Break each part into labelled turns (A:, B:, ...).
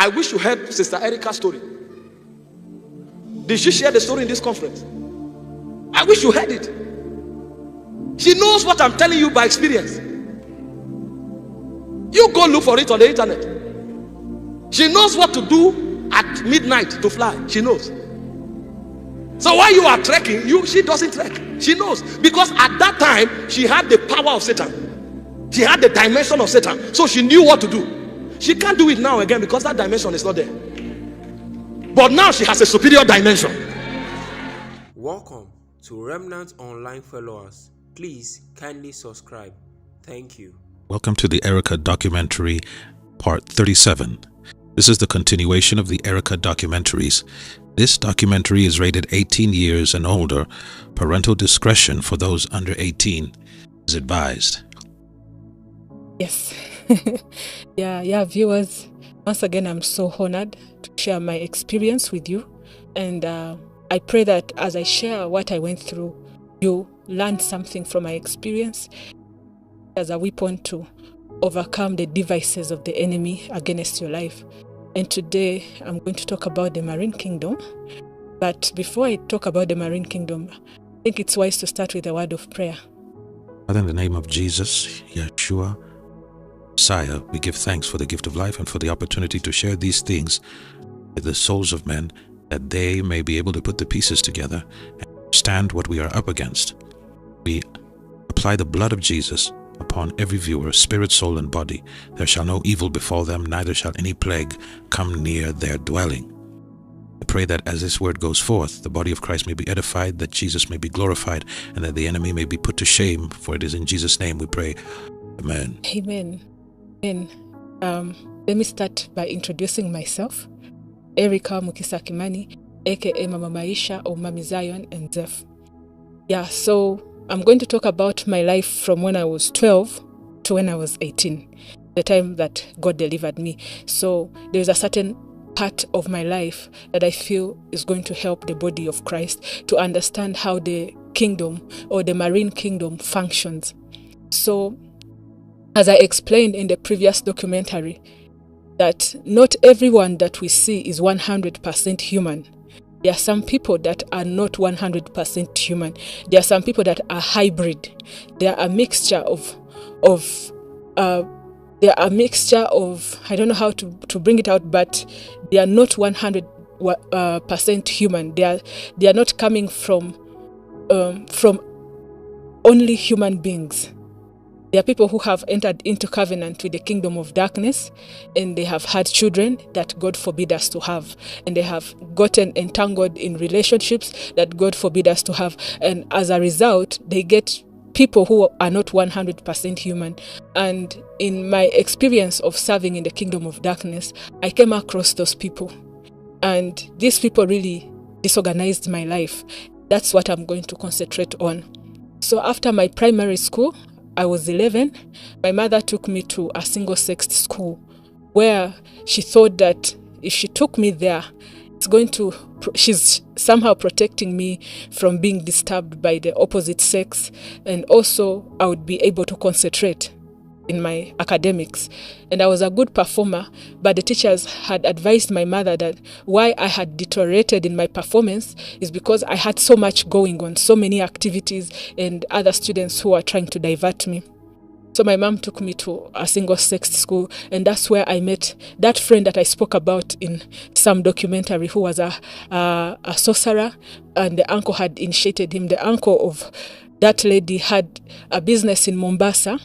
A: I wish you heard Sister Erica's story. Did she share the story in this conference? I wish you heard it. She knows what I'm telling you by experience. You go look for it on the internet. She knows what to do at midnight to fly. She knows. So while you are trekking, she doesn't trek. She knows, because at that time she had the power of Satan. She had the dimension of Satan, so she knew what to do. She can't do it now again because that dimension is not there. But now she has a superior dimension.
B: Welcome to Remnant Online followers. Please kindly subscribe. Thank you.
C: Welcome to the Erica documentary, part 37. This is the continuation of the Erica documentaries. This documentary is rated 18 years and older. Parental discretion for those under 18 is advised.
D: Yes. Yeah, viewers. Once again, I'm so honored to share my experience with you. And I pray that as I share what I went through, you learn something from my experience as a weapon to overcome the devices of the enemy against your life. And today I'm going to talk about the Marine Kingdom. But before I talk about the Marine Kingdom, I think it's wise to start with a word of prayer.
C: Father, in the name of Jesus, Yeshua, Messiah, we give thanks for the gift of life and for the opportunity to share these things with the souls of men, that they may be able to put the pieces together and understand what we are up against. We apply the blood of Jesus upon every viewer, spirit, soul, and body. There shall no evil befall them, neither shall any plague come near their dwelling. I pray that as this word goes forth, the body of Christ may be edified, that Jesus may be glorified, and that the enemy may be put to shame. For it is in Jesus' name we pray. Amen.
D: Amen. Let me start by introducing myself. Erica Mukisa Kimani, aka Mama Maisha or Mami Zion and Zeph. Yeah, so I'm going to talk about my life from when I was 12 to when I was 18, the time that God delivered me. So there's a certain part of my life that I feel is going to help the body of Christ to understand how the kingdom or the Marine Kingdom functions. So, as I explained in the previous documentary, that not everyone that we see is 100% human. There are some people that are not 100% human. There are some people that are hybrid. They are a mixture of I don't know how to bring it out, but they are not 100% human. They are not coming from only human beings. There are people who have entered into covenant with the kingdom of darkness, and they have had children that God forbid us to have. And they have gotten entangled in relationships that God forbid us to have. And as a result, they get people who are not 100% human. And in my experience of serving in the kingdom of darkness, I came across those people. And these people really disorganized my life. That's what I'm going to concentrate on. So after my primary school, I was 11. My mother took me to a single-sex school where she thought that if she took me there, she's somehow protecting me from being disturbed by the opposite sex, and also I would be able to concentrate in my academics. And I was a good performer, but the teachers had advised my mother that why I had deteriorated in my performance is because I had so much going on, so many activities and other students who were trying to divert me. So my mom took me to a single-sex school, and that's where I met that friend that I spoke about in some documentary, who was a sorcerer, and the uncle had initiated him. The uncle of that lady had a business in Mombasa,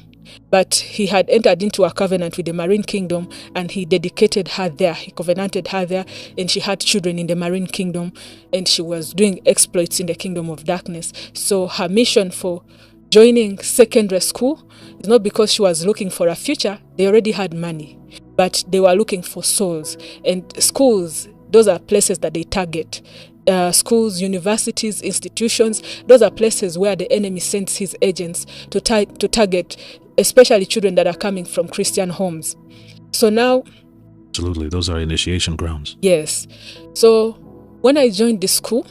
D: but he had entered into a covenant with the Marine Kingdom, and he dedicated her there. He covenanted her there, and she had children in the Marine Kingdom, and she was doing exploits in the kingdom of darkness. So her mission for joining secondary school is not because she was looking for a future. They already had money, but they were looking for souls. And schools, those are places that they target. Schools, universities, institutions, those are places where the enemy sends his agents to target, especially children that are coming from Christian homes. So now...
C: Absolutely, those are initiation grounds.
D: Yes. So when I joined the school,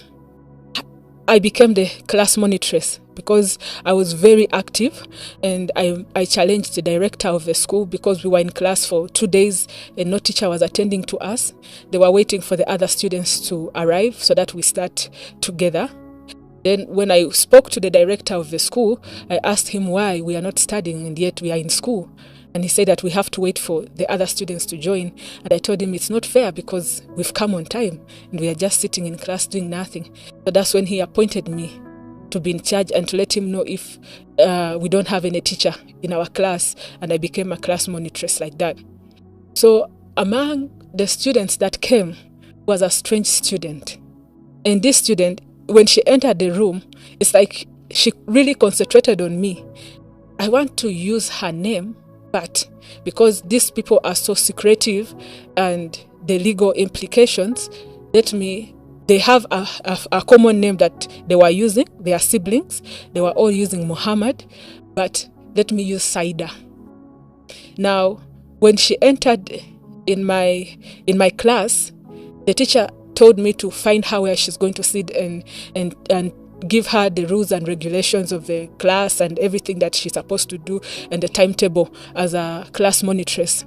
D: I became the class monitress because I was very active, and I challenged the director of the school because we were in class for 2 days and no teacher was attending to us. They were waiting for the other students to arrive so that we start together. Then when I spoke to the director of the school, I asked him why we are not studying and yet we are in school. And he said that we have to wait for the other students to join. And I told him it's not fair because we've come on time and we are just sitting in class doing nothing. So that's when he appointed me to be in charge and to let him know if we don't have any teacher in our class. And I became a class monitress like that. So among the students that came was a strange student. And this student, when she entered the room, it's like she really concentrated on me. I want to use her name, but because these people are so secretive and the legal implications, they have a common name that they were using. They are siblings. They were all using Muhammad, but let me use Saida. Now, when she entered in my class, the teacher told me to find her where she's going to sit and give her the rules and regulations of the class and everything that she's supposed to do and the timetable as a class monitress.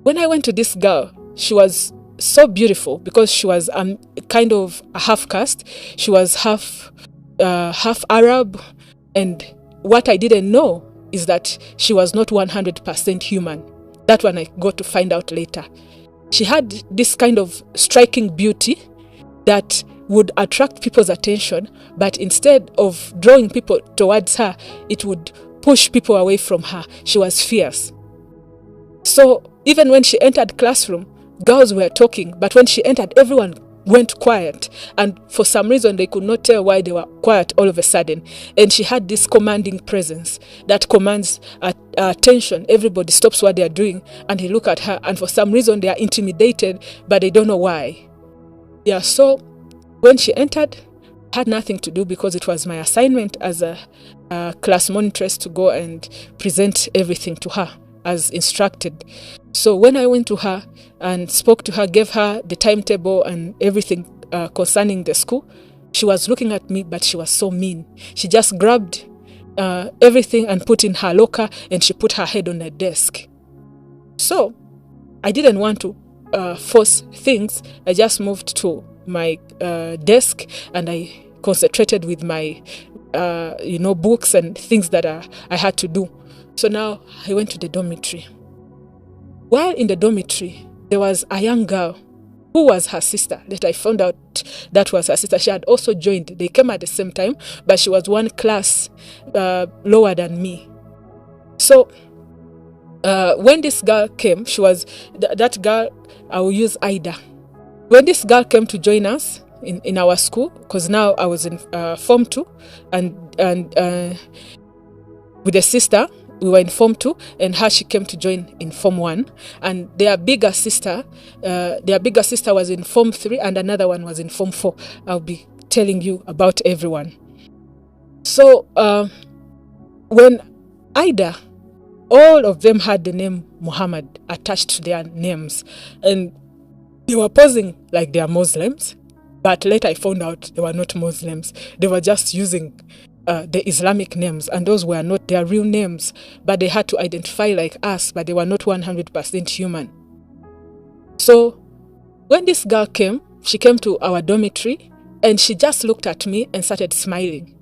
D: When I went to this girl, she was so beautiful because she was kind of a half caste. She was half Arab, and what I didn't know is that she was not 100% human. That one I got to find out later. She had this kind of striking beauty that would attract people's attention, but instead of drawing people towards her, it would push people away from her. She was fierce. So even when she entered classroom, girls were talking, but when she entered, everyone went quiet. And for some reason, they could not tell why they were quiet all of a sudden. And she had this commanding presence that commands attention. Everybody stops what they are doing and they look at her. And for some reason, they are intimidated, but they don't know why. Yeah, so when she entered, I had nothing to do because it was my assignment as a class monitress to go and present everything to her as instructed. So when I went to her and spoke to her, gave her the timetable and everything concerning the school, she was looking at me, but she was so mean. She just grabbed everything and put in her locker, and she put her head on the desk. So I didn't want to force things. I just moved to my desk and I concentrated with my books and things that I had to do. So now I went to the dormitory. While in the dormitory, there was a young girl who was her sister that I found out that was her sister. She had also joined. They came at the same time, but she was one class lower than me. So when this girl came, she was that girl, I will use Ida. When this girl came to join us in our school, because now I was in Form 2 and with the sister, we were in Form 2, and she came to join in Form 1. And their bigger sister was in Form 3, and another one was in Form 4. I'll be telling you about everyone. So when Ida, all of them had the name Muhammad attached to their names, and they were posing like they are Muslims. But later I found out they were not Muslims. They were just using the Islamic names, and those were not their real names, but they had to identify like us, but they were not 100% human. So when this girl came, she came to our dormitory and she just looked at me and started smiling.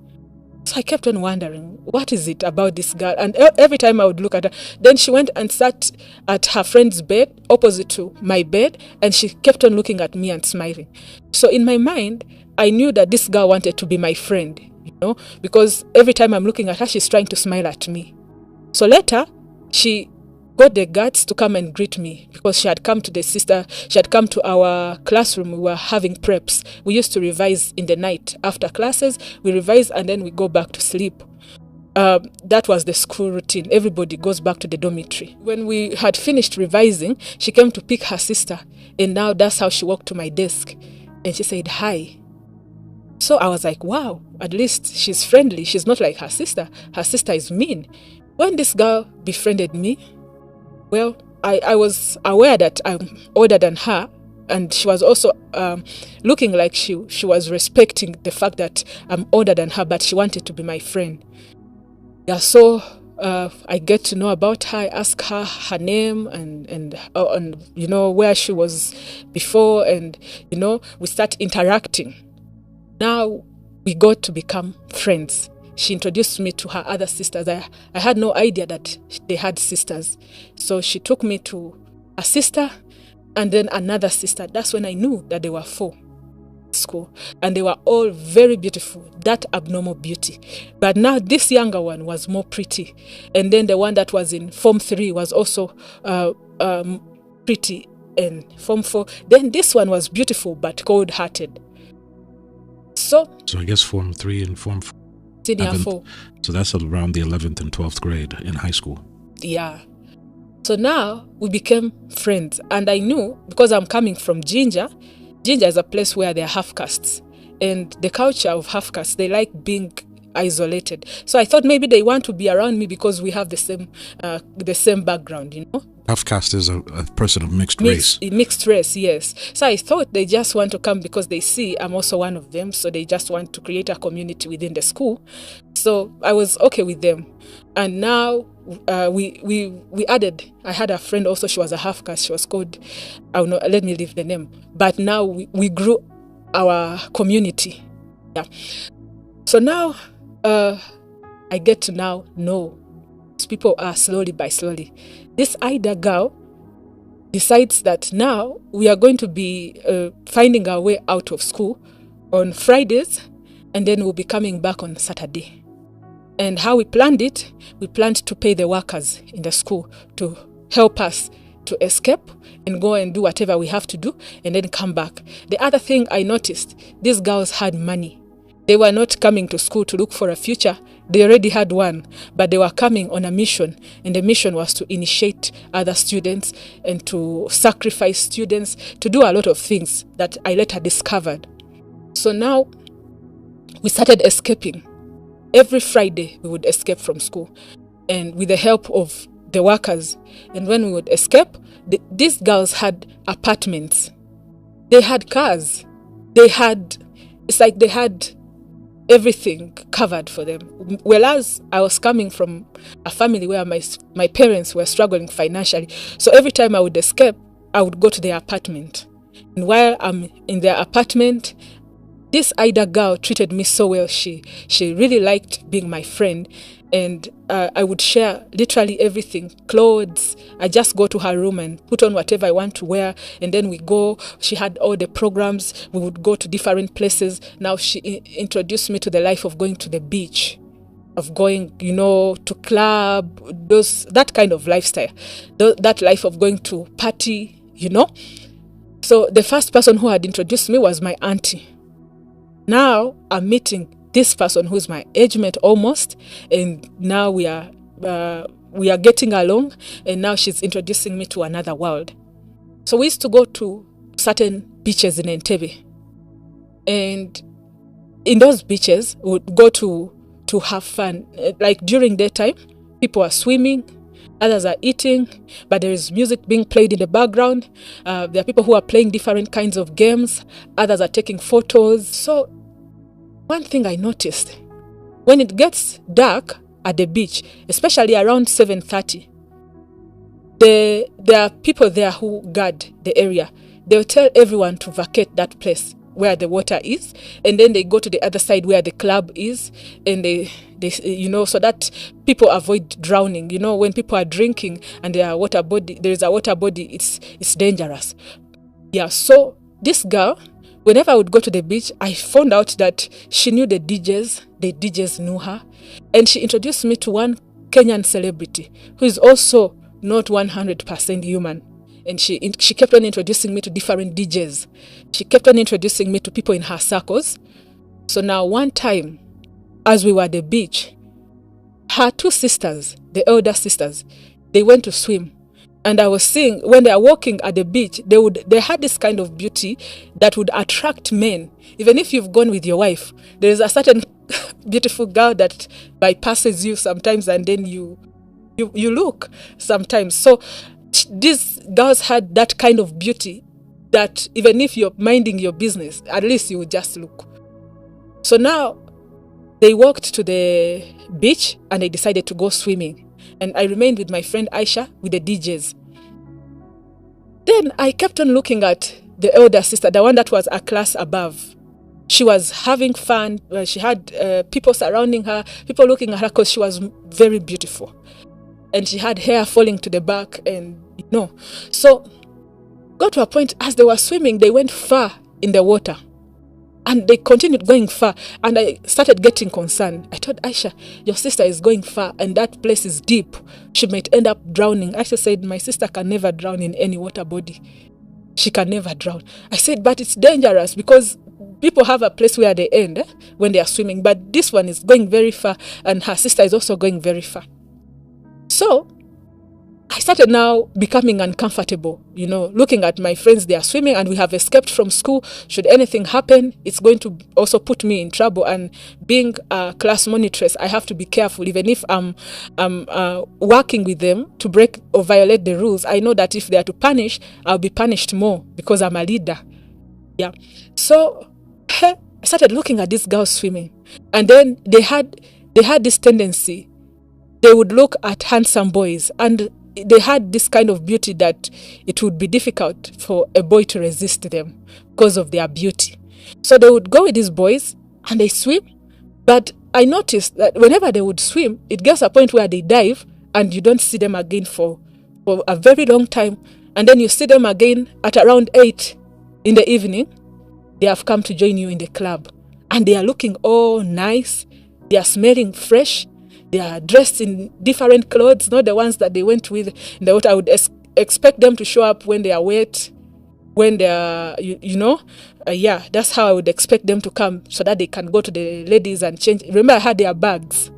D: So I kept on wondering, what is it about this girl? And every time I would look at her, then she went and sat at her friend's bed opposite to my bed, and she kept on looking at me and smiling. So in my mind, I knew that this girl wanted to be my friend, because every time I'm looking at her, she's trying to smile at me. So later, she got the guts to come and greet me because she had come to our classroom. We were having preps. We used to revise in the night. After classes, we revise and then we go back to sleep. That was the school routine. Everybody goes back to the dormitory. When we had finished revising, she came to pick her sister, and now that's how she walked to my desk. And she said, "Hi." So I was like, wow, at least she's friendly. She's not like her sister. Her sister is mean. When this girl befriended me, well, I was aware that I'm older than her, and she was also looking like she was respecting the fact that I'm older than her, but she wanted to be my friend. Yeah, so I get to know about her. I ask her name and where she was before, and we start interacting. Now we got to become friends. She introduced me to her other sisters. I had no idea that they had sisters. So she took me to a sister and then another sister. That's when I knew that there were 4 at school. And they were all very beautiful, that abnormal beauty. But now this younger one was more pretty. And then the one that was in Form 3 was also pretty in Form 4. Then this one was beautiful but cold-hearted. So
C: I guess Form 3 and Form 4.
D: Senior 4.
C: So that's around the 11th and 12th grade in high school.
D: Yeah. So now we became friends. And I knew, because I'm coming from Jinja is a place where there are half-castes. And the culture of half-castes, they like being isolated. So I thought maybe they want to be around me because we have the same background,
C: Half-caste is a person of mixed race.
D: Mixed race, yes. So I thought they just want to come because they see I'm also one of them. So they just want to create a community within the school. So I was okay with them. And now we added, I had a friend also, she was a half-caste. She was called, let me leave the name. But now we grew our community. Yeah. So now I get to now know people are slowly by slowly. This Ida girl decides that now we are going to be finding our way out of school on Fridays, and then we'll be coming back on Saturday. And how we planned it, we planned to pay the workers in the school to help us to escape and go and do whatever we have to do and then come back. The other thing I noticed, these girls had money. They were not coming to school to look for a future. They already had one, but they were coming on a mission, and the mission was to initiate other students and to sacrifice students, to do a lot of things that I later discovered. So now we started escaping. Every Friday we would escape from school, and with the help of the workers. And when we would escape, these girls had apartments. They had cars. It's like they had everything covered for them. Whereas I was coming from a family where my parents were struggling financially. So every time I would escape, I would go to their apartment. And while I'm in their apartment, this Ida girl treated me so well. She really liked being my friend. And I would share literally everything, clothes. I just go to her room and put on whatever I want to wear. And then we go. She had all the programs. We would go to different places. Now she introduced me to the life of going to the beach, of going, to club, that kind of lifestyle, that life of going to party, So the first person who had introduced me was my auntie. Now I'm meeting this person who's my age mate almost, and now we are getting along, and now she's introducing me to another world. So we used to go to certain beaches in Entebbe, and in those beaches we would go to have fun. Like during daytime, people are swimming, others are eating, but there is music being played in the background. There are people who are playing different kinds of games, others are taking photos. So one thing I noticed, when it gets dark at the beach, especially around 7:30, there are people there who guard the area. They'll tell everyone to vacate that place where the water is, and then they go to the other side where the club is, and they so that people avoid drowning. When people are drinking and there is a water body, it's dangerous. Yeah, so this girl, whenever I would go to the beach, I found out that she knew the DJs. The DJs knew her. And she introduced me to one Kenyan celebrity who is also not 100% human. And she kept on introducing me to different DJs. She kept on introducing me to people in her circles. So now one time, as we were at the beach, her 2 sisters, the elder sisters, they went to swim. And I was seeing, when they are walking at the beach, they had this kind of beauty that would attract men. Even if you've gone with your wife, there is a certain beautiful girl that bypasses you sometimes, and then you look sometimes. So these girls had that kind of beauty that even if you're minding your business, at least you would just look. So now they walked to the beach and they decided to go swimming. And I remained with my friend Aisha with the DJs. Then I kept on looking at the elder sister, the one that was a class above. She was having fun. She had people surrounding her, people looking at her because she was very beautiful. And she had hair falling to the back and, So got to a point as they were swimming, they went far in the water. And they continued going far. And I started getting concerned. I told Aisha, your sister is going far and that place is deep. She might end up drowning. Aisha said, my sister can never drown in any water body. She can never drown. I said, but it's dangerous because people have a place where they end when they are swimming. But this one is going very far and her sister is also going very far. So I started now becoming uncomfortable, looking at my friends, they are swimming and we have escaped from school. Should anything happen, it's going to also put me in trouble. And being a class monitress, I have to be careful. Even if I'm working with them to break or violate the rules, I know that if they are to punish, I'll be punished more because I'm a leader. Yeah. So I started looking at these girls swimming. And then they had this tendency. They would look at handsome boys and they had this kind of beauty that it would be difficult for a boy to resist them because of their beauty. So they would go with these boys and they swim. But I noticed that whenever they would swim, it gets a point where they dive and you don't see them again for a very long time. And then you see them again at around 8 in the evening. They have come to join you in the club. And they are looking all nice. They are smelling fresh. They are dressed in different clothes, not the ones that they went with in the water. I would expect them to show up when they are wet, when they are, that's how I would expect them to come so that they can go to the ladies and change. Remember, I had their bags.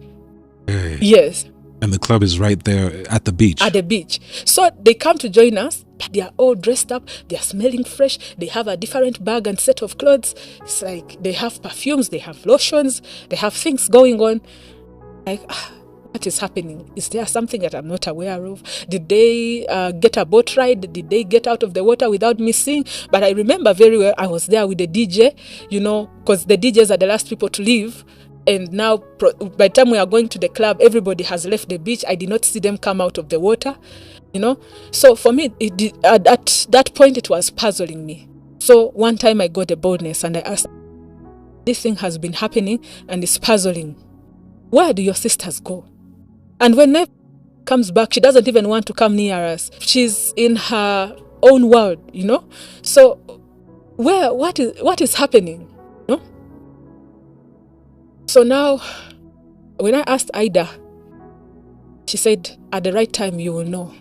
C: Hey.
D: Yes.
C: And the club is right there at the beach.
D: At the beach. So they come to join us, but they are all dressed up. They are smelling fresh. They have a different bag and set of clothes. It's like they have perfumes, they have lotions, they have things going on. Like, what is happening? Is there something that I'm not aware of? Did they get a boat ride? Did they get out of the water without me seeing? But I remember very well, I was there with the DJ, because the DJs are the last people to leave. And now, by the time we are going to the club, everybody has left the beach. I did not see them come out of the water, So for me, at that point, it was puzzling me. So one time I got the boldness and I asked, this thing has been happening and it's puzzling. Where do your sisters go? And when Neve comes back, she doesn't even want to come near us. She's in her own world, So what is happening? So now, when I asked Ida, she said, at the right time, you will know.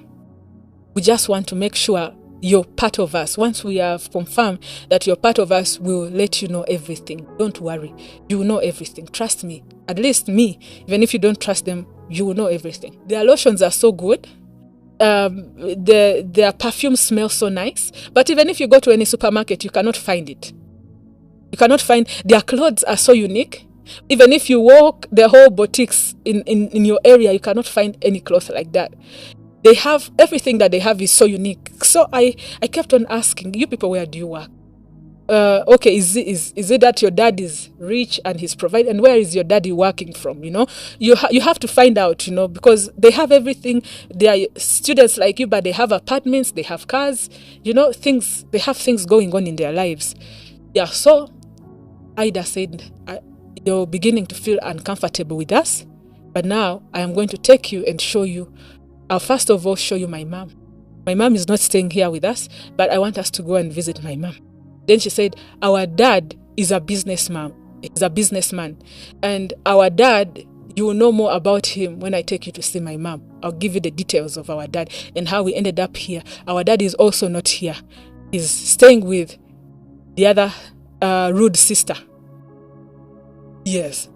D: We just want to make sure you're part of us. Once we have confirmed that you're part of us, we'll let you know everything. Don't worry. You will know everything. Trust me. At least me. Even if you don't trust them, you will know everything. Their lotions are so good. Their perfume smells so nice. But even if you go to any supermarket, you cannot find it. You cannot find... Their clothes are so unique. Even if you walk the whole boutiques in your area, you cannot find any cloth like that. They have everything that they have is so unique. So I kept on asking, you people, where do you work? Okay, is it that your dad is rich and he's providing? And where is your daddy working from? You have to find out, because they have everything. They are students like you, but they have apartments, they have cars, things. They have things going on in their lives. Yeah. So Ida said, you're beginning to feel uncomfortable with us, but now I am going to take you and show you. I'll first of all show you my mom. My mom is not staying here with us, but I want us to go and visit my mom. Then she said, our dad is a businessman. He's a businessman. And our dad, you will know more about him when I take you to see my mom. I'll give you the details of our dad and how we ended up here. Our dad is also not here. He's staying with the other rude sister. Yes.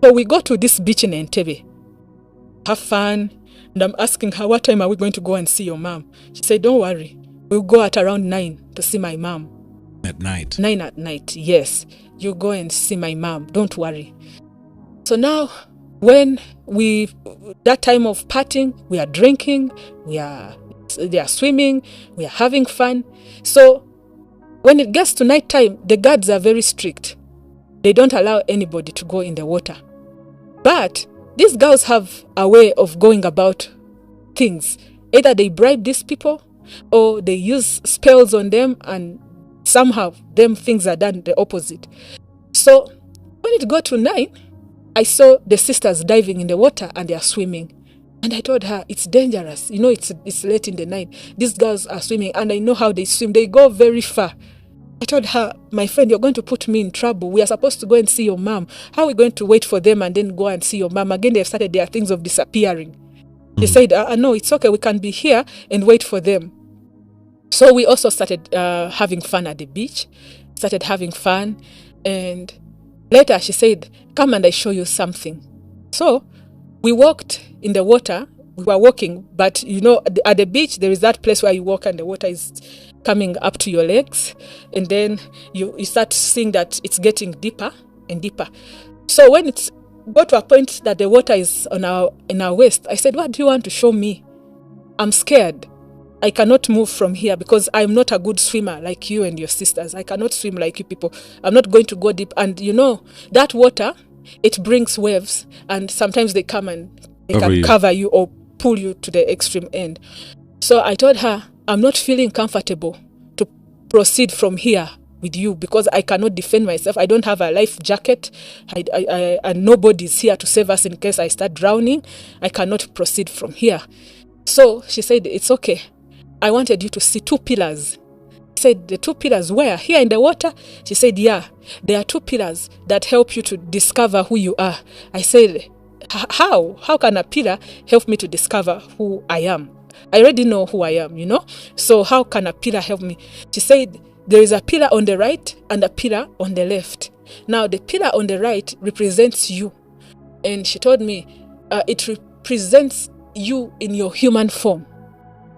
D: So we go to this beach in Entebbe. Have fun. And I'm asking her, what time are we going to go and see your mom? She said, don't worry. We'll go at around 9 to see my mom.
C: At night?
D: 9 at night, yes. You go and see my mom. Don't worry. So now, when that time of partying, we are drinking, they are swimming, we are having fun. So When it gets to night time, the guards are very strict. They don't allow anybody to go in the water. But these girls have a way of going about things. Either they bribe these people or they use spells on them, and somehow them things are done the opposite. So when it got to 9, I saw the sisters diving in the water and they are swimming. And I told her, it's dangerous. You know, it's late in the night. These girls are swimming and I know how they swim. They go very far. I told her, my friend, you're going to put me in trouble. We are supposed to go and see your mom. How are we going to wait for them and then go and see your mom? Again, they've started their things of disappearing. They said, no, it's okay. We can be here and wait for them. So we also started having fun at the beach, started having fun. And later she said, come and I show you something. So we walked in the water. We were walking, but you know, at the beach, there is that place where you walk and the water is coming up to your legs. And then you start seeing that it's getting deeper and deeper. So when it's got to a point that the water is in our waist, I said, what do you want to show me? I'm scared. I cannot move from here because I'm not a good swimmer like you and your sisters. I cannot swim like you people. I'm not going to go deep. And you know, that water, it brings waves, and sometimes they come and they can cover you or pull you to the extreme end. So I told her, I'm not feeling comfortable to proceed from here with you because I cannot defend myself. I don't have a life jacket, and nobody's here to save us in case I start drowning. I cannot proceed from here. So she said, it's okay. I wanted you to see 2 pillars. I said, the 2 pillars where? Here in the water? She said, yeah, there are 2 pillars that help you to discover who you are. I said, how? How can a pillar help me to discover who I am? I already know who I am, you know? So how can a pillar help me? She said, there is a pillar on the right and a pillar on the left. Now, the pillar on the right represents you. And she told me, it represents you in your human form.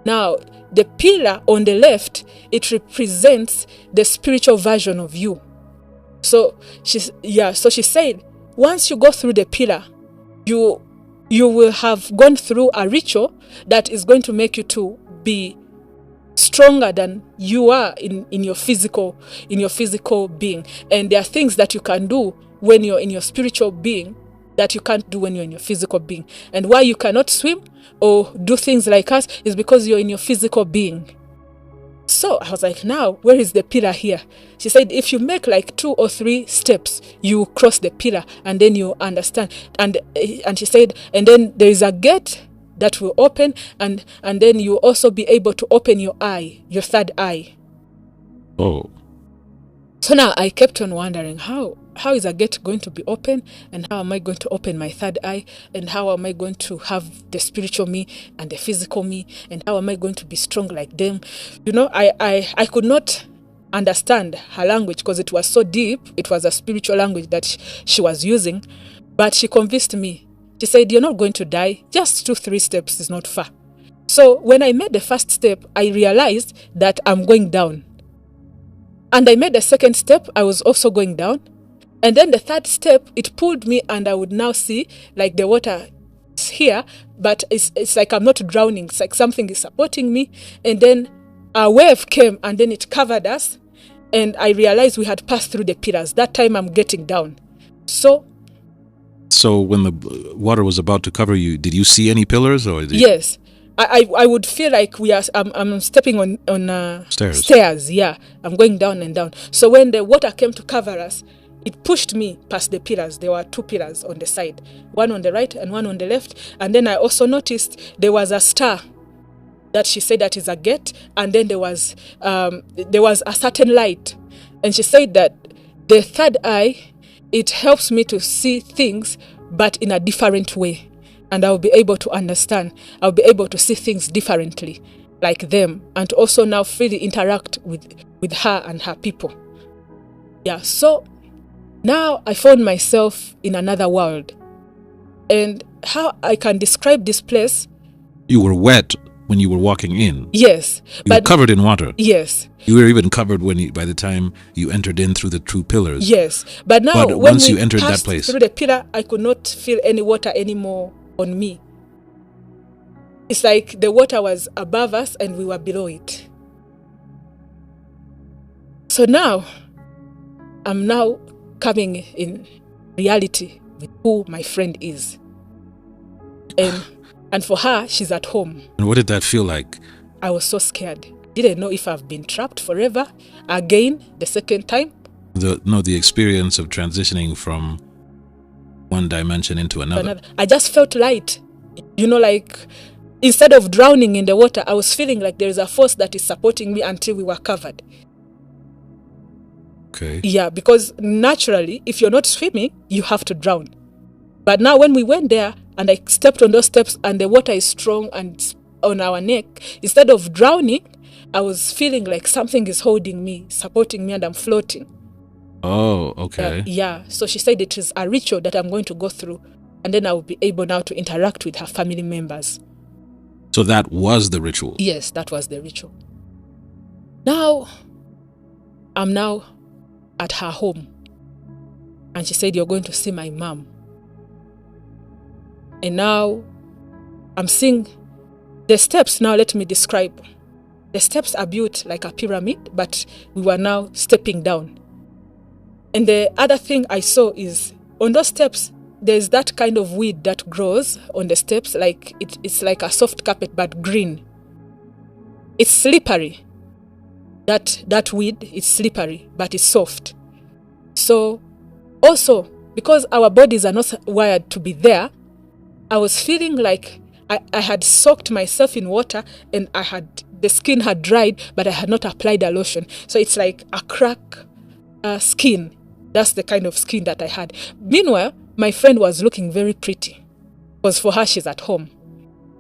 D: Now, the pillar on the left, it represents the spiritual version of you. So she said, once you go through the pillar, you will have gone through a ritual that is going to make you to be stronger than you are in your physical being. And there are things that you can do when you're in your spiritual being that you can't do when you're in your physical being. And why you cannot swim or do things like us is because you're in your physical being. So I was like, now, where is the pillar here? She said, if you make like 2 or 3 steps, you cross the pillar and then you understand. And she said, and then there is a gate that will open, and then you also be able to open your eye, your third eye.
C: Oh.
D: So now I kept on wondering, how is a gate going to be open, and how am I going to open my third eye, and how am I going to have the spiritual me and the physical me, and how am I going to be strong like them? You know, I could not understand her language because it was so deep. It was a spiritual language that she was using, but she convinced me. She said, you're not going to die. Just 2-3 steps is not far. So when I made the first step, I realized that I'm going down. And I made the second step, I was also going down. And then the third step, it pulled me, and I would now see like the water is here, but it's like I'm not drowning. It's like something is supporting me. And then a wave came and then it covered us. And I realized we had passed through the pillars. That time I'm getting down. So
C: when the water was about to cover you, did you see any pillars? Or
D: yes. I would feel like I'm stepping on stairs. Yeah, I'm going down and down. So when the water came to cover us, it pushed me past the pillars. There were 2 pillars on the side, one on the right and one on the left. And then I also noticed there was a star that she said that is a gate. And then there was a certain light. And she said that the third eye, it helps me to see things, but in a different way. And I'll be able to understand. I'll be able to see things differently, like them, and also now freely interact with her and her people. Yeah, so now I found myself in another world. And how I can describe this place?
C: You were wet when you were walking in.
D: Yes.
C: You were covered in water.
D: Yes.
C: You were even covered by the time you entered in through the 2 pillars.
D: Yes. But now when
C: once you entered that place,
D: through the pillar, I could not feel any water anymore on me. It's like the water was above us and we were below it. So now, I'm now coming in reality with who my friend is. And for her, she's at home.
C: And what did that feel like?
D: I was so scared. Didn't know if I've been trapped forever. Again, the second time.
C: The experience of transitioning from one dimension into another.
D: I just felt light. Like instead of drowning in the water, I was feeling like there is a force that is supporting me until we were covered.
C: Okay.
D: Yeah, because naturally, if you're not swimming, you have to drown. But now when we went there and I stepped on those steps and the water is strong and on our neck, instead of drowning, I was feeling like something is holding me, supporting me, and I'm floating.
C: Oh, okay.
D: Yeah. So she said it is a ritual that I'm going to go through, and then I will be able now to interact with her family members.
C: So that was the ritual?
D: Yes, that was the ritual. Now, I'm now at her home. And she said, you're going to see my mom. And now, I'm seeing the steps. Now, let me describe. The steps are built like a pyramid, but we were now stepping down. And the other thing I saw is, on those steps, there's that kind of weed that grows on the steps, like it's like a soft carpet, but green. It's slippery. That weed is slippery, but it's soft. So, also, because our bodies are not wired to be there, I was feeling like I had soaked myself in water and the skin had dried, but I had not applied a lotion. So it's like a crack skin. That's the kind of skin that I had. Meanwhile, my friend was looking very pretty, because for her, she's at home.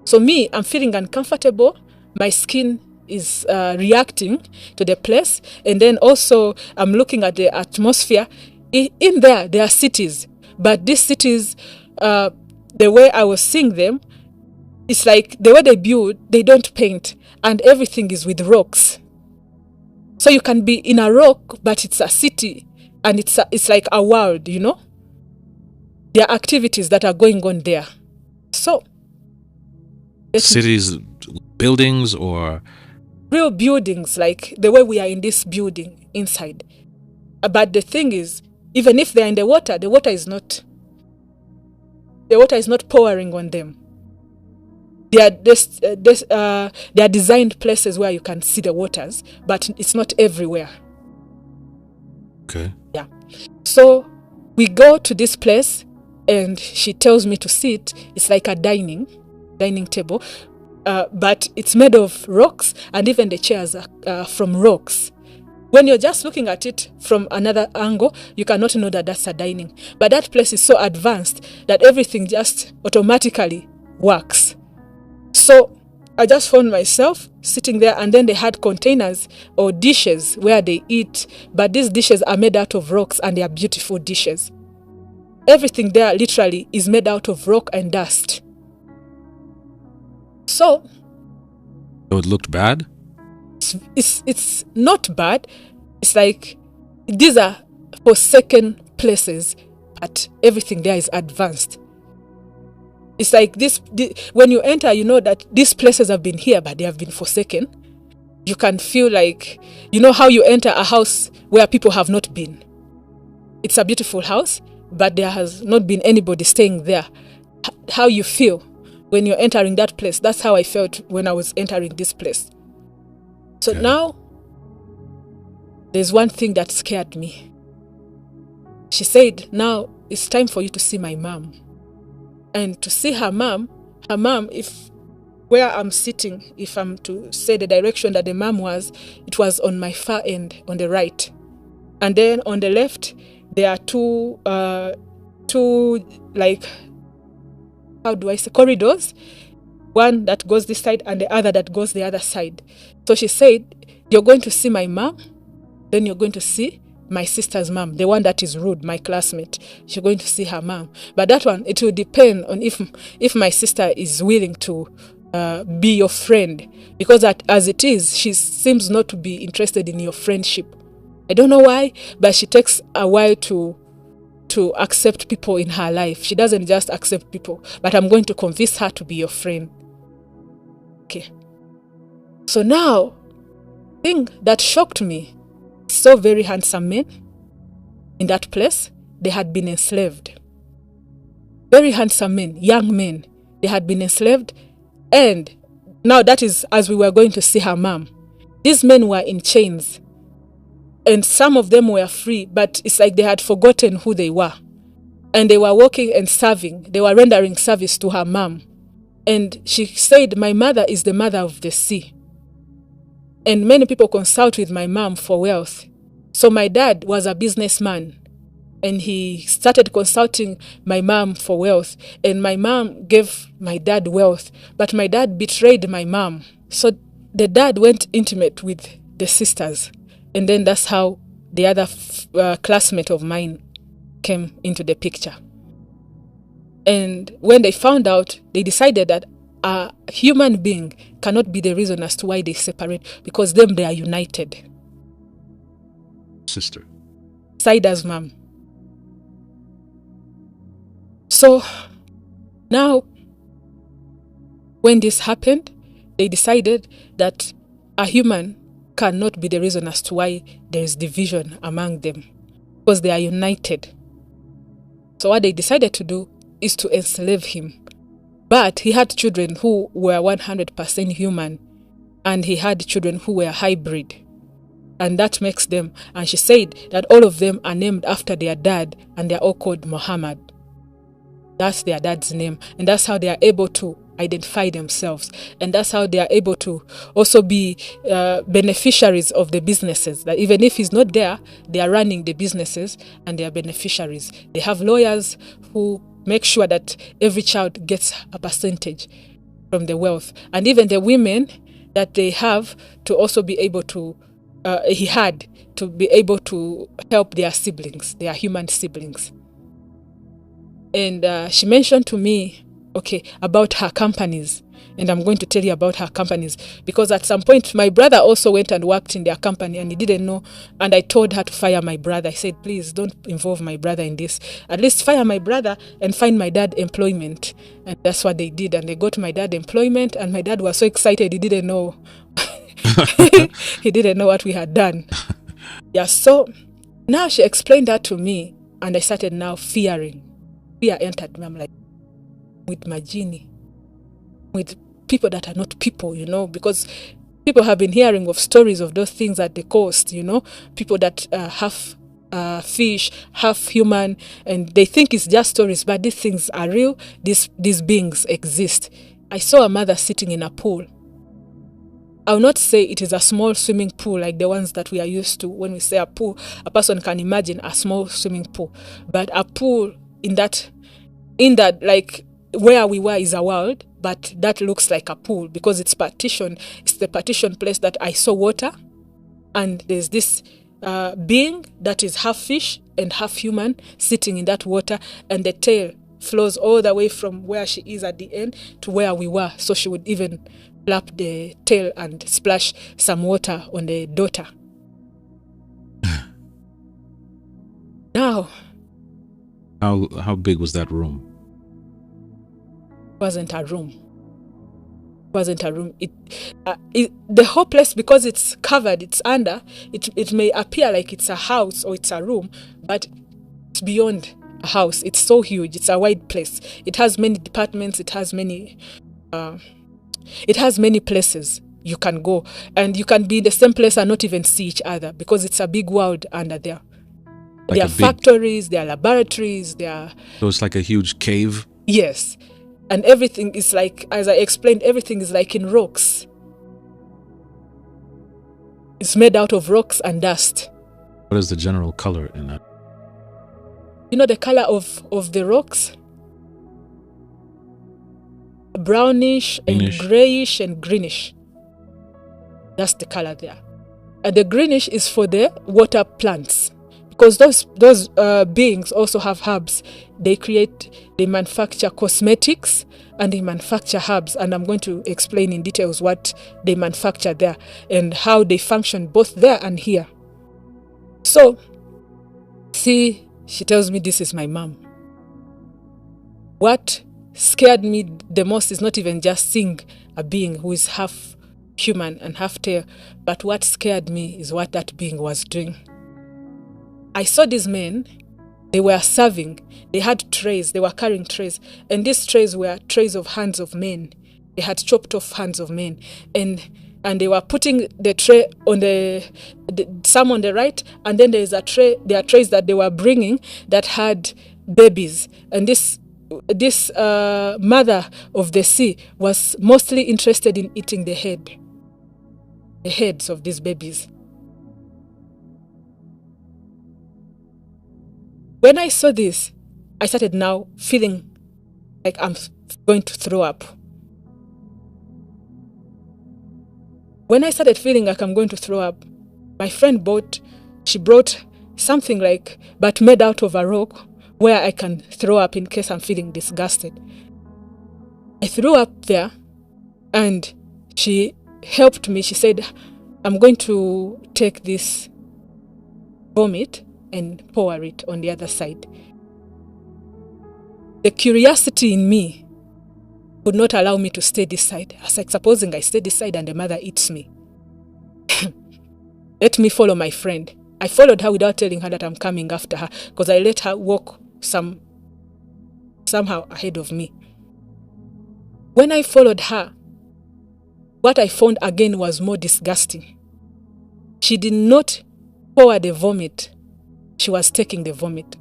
D: So me, I'm feeling uncomfortable. My skin is reacting to the place. And then also, I'm looking at the atmosphere. In there are cities. But these cities, the way I was seeing them, it's like the way they build, they don't paint. And everything is with rocks. So you can be in a rock, but it's a city. And it's like a world, There are activities that are going on there. So,
C: cities, buildings, or
D: real buildings, like the way we are in this building inside. But the thing is, even if they're in the water is not pouring on them. They are designed places where you can see the waters, but it's not everywhere.
C: Okay.
D: Yeah. So we go to this place and she tells me to sit. It's like a dining table, but it's made of rocks, and even the chairs are from rocks. When you're just looking at it from another angle, you cannot know that that's a dining. But that place is so advanced that everything just automatically works. So I just found myself sitting there, and then they had containers or dishes where they eat, but these dishes are made out of rocks and they are beautiful dishes. Everything there literally is made out of rock and dust. So
C: it looked bad?
D: It's not bad. It's like these are forsaken places, but everything there is advanced. It's like when you enter, you know that these places have been here, but they have been forsaken. You can feel like, how you enter a house where people have not been. It's a beautiful house, but there has not been anybody staying there. How you feel when you're entering that place, that's how I felt when I was entering this place. So now, there's one thing that scared me. She said, now it's time for you to see my mom. And to see her mom, if where I'm sitting, if I'm to say the direction that the mom was, it was on my far end, on the right. And then on the left, there are two like, how do I say, corridors. One that goes this side and the other that goes the other side. So she said, you're going to see my mom, then you're going to see my sister's mom, the one that is rude, my classmate. You're going to see her mom. But that one, it will depend on if my sister is willing to be your friend. Because as it is, she seems not to be interested in your friendship. I don't know why, but she takes a while to accept people in her life. She doesn't just accept people, but I'm going to convince her to be your friend. Okay. So now, the thing that shocked me, saw very handsome men in that place. They had been enslaved. Very handsome men, young men. They had been enslaved. And now that is as we were going to see her mom. These men were in chains. And some of them were free, but it's like they had forgotten who they were. And they were working and serving. They were rendering service to her mom. And she said, my mother is the mother of the sea. And many people consult with my mom for wealth. So my dad was a businessman. And he started consulting my mom for wealth. And my mom gave my dad wealth. But my dad betrayed my mom. So the dad went intimate with the sisters. And then that's how the other classmate of mine came into the picture. And when they found out, they decided that a human being cannot be the reason as to why they separate, because them they are united.
C: Sister.
D: Saida's mom. So now, when this happened, they decided that a human cannot be the reason as to why there is division among them, because they are united. So what they decided to do is to enslave him. But he had children who were 100% human, and he had children who were hybrid. And that makes them, and she said that all of them are named after their dad, and they're all called Muhammad. That's their dad's name. And that's how they are able to identify themselves. And that's how they are able to also be beneficiaries of the businesses. That even if he's not there, they are running the businesses and they are beneficiaries. They have lawyers who make sure that every child gets a percentage from the wealth. And even the women that they have to also be able to, he had to be able to help their siblings, their human siblings. And she mentioned to me, about her companies. And I'm going to tell you about her companies, because at some point my brother also went and worked in their company and he didn't know. And I told her to fire my brother. I said, please don't involve my brother in this. At least fire my brother and find my dad employment. And that's what they did. And they got my dad employment, and my dad was so excited he didn't know. He didn't know what we had done. Yeah, so now she explained that to me, and I started now fearing. Fear entered me. I'm like, with Majini, with people that are not people, because people have been hearing of stories of those things at the coast, people that half fish, half human, and they think it's just stories, but these things are real. These beings exist. I saw a mother sitting in a pool. I will not say it is a small swimming pool like the ones that we are used to. When we say a pool, a person can imagine a small swimming pool, but a pool in that like where we were is a world, but that looks like a pool because it's partitioned. It's the partition place that I saw water, and there's this being that is half fish and half human sitting in that water, and the tail flows all the way from where she is at the end to where we were, so she would even flap the tail and splash some water on the daughter. Now,
C: how big was that room?
D: Wasn't a room. The whole place, because it's covered, it's under, it may appear like it's a house or it's a room, but it's beyond a house. It's so huge. It's a wide place. It has many departments. It has many places you can go, and you can be in the same place and not even see each other because it's a big world under there.
C: Like
D: there are factories, there are laboratories,
C: So it's like a huge cave?
D: Yes. And everything is like, as I explained, everything is like in rocks. It's made out of rocks and dust.
C: What is the general color in that?
D: The color of the rocks? Brownish and grayish and greenish. That's the color there. And the greenish is for the water plants. Because those beings also have herbs. They manufacture cosmetics and they manufacture herbs. And I'm going to explain in details what they manufacture there and how they function both there and here. So, see, she tells me this is my mom. What scared me the most is not even just seeing a being who is half human and half tail, but what scared me is what that being was doing. I saw these men, they were serving. They had trays, they were carrying trays. And these trays were trays of hands of men. They had chopped off hands of men. And they were putting the tray on the some on the right, and then there are trays that they were bringing that had babies. And this mother of the sea was mostly interested in eating the heads of these babies. When I saw this, I started now feeling like I'm going to throw up. When I started feeling like I'm going to throw up, my friend brought something but made out of a rock where I can throw up in case I'm feeling disgusted. I threw up there, and she helped me. She said, I'm going to take this vomit and pour it on the other side. The curiosity in me would not allow me to stay this side. I was like, supposing I stay this side and the mother eats me. Let me follow my friend. I followed her without telling her that I'm coming after her, because I let her walk somehow ahead of me. When I followed her, what I found again was more disgusting. She did not pour the vomit. She was taking the vomit.